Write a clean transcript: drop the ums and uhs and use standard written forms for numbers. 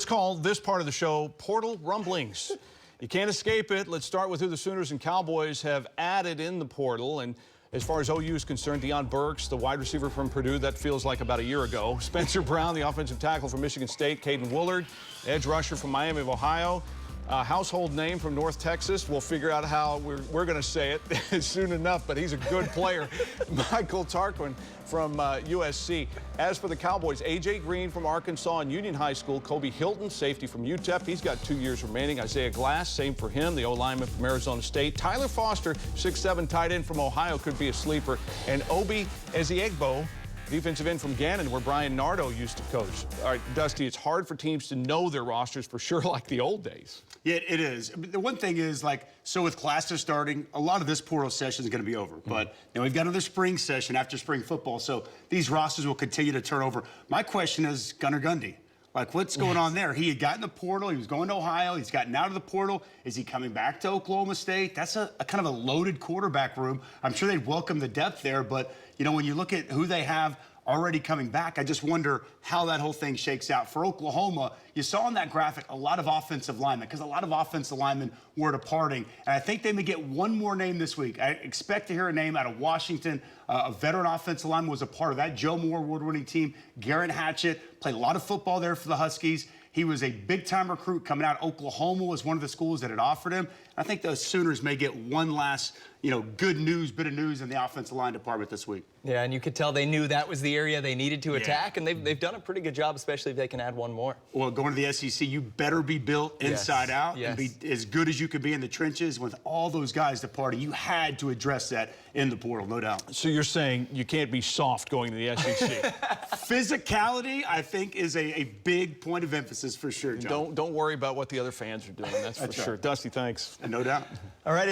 Let's call this part of the show Portal Rumblings. You can't escape it. Let's start with who the Sooners and Cowboys have added in the portal. And as far as OU is concerned, Deion Burks, the wide receiver from Purdue, that feels like about a year ago. Spencer Brown, the offensive tackle from Michigan State. Caden Woolard, edge rusher from Miami of Ohio. Household name from North Texas. We'll figure out how we're going to say it soon enough, but he's a good player. Michael Tarquin from USC. As for the Cowboys, A.J. Green from Arkansas and Union High School. Kobe Hilton, safety from UTEP. He's got 2 years remaining. Isaiah Glass, same for him, the O-lineman from Arizona State. Tyler Foster, 6'7", tight end from Ohio, could be a sleeper. And Obi Eziegbo, defensive end from Gannon, where Brian Nardo used to coach. All right, Dusty, it's hard for teams to know their rosters for sure like the old days. Yeah, it is. The one thing is, so with classes starting, a lot of this portal session is going to be over. But we've got another spring session after spring football, so these rosters will continue to turn over. My question is Gunnar Gundy. What's going on there? He had gotten the portal. He was going to Ohio. He's gotten out of the portal. Is he coming back to Oklahoma State? That's a kind of a loaded quarterback room. I'm sure they'd welcome the depth there, but, when you look at who they have already coming back, I just wonder how that whole thing shakes out. For Oklahoma, you saw in that graphic a lot of offensive linemen, because a lot of offensive linemen were departing. And I think they may get one more name this week. I expect to hear a name out of Washington. A veteran offensive lineman was a part of that Joe Moore award-winning team. Garrett Hatchett played a lot of football there for the Huskies. He was a big-time recruit coming out. Oklahoma was one of the schools that had offered him. I think the Sooners may get one last, good news, bit of news in the offensive line department this week. Yeah, and you could tell they knew that was the area they needed to attack, and they've done a pretty good job, especially if they can add one more. Well, going to the SEC, you better be built inside out and be as good as you could be in the trenches. With all those guys departing, you had to address that in the portal, no doubt. So you're saying you can't be soft going to the SEC? Physicality, I think, is a big point of emphasis for sure, John. Don't worry about what the other fans are doing. That's for sure. Dusty, thanks. No doubt. All right.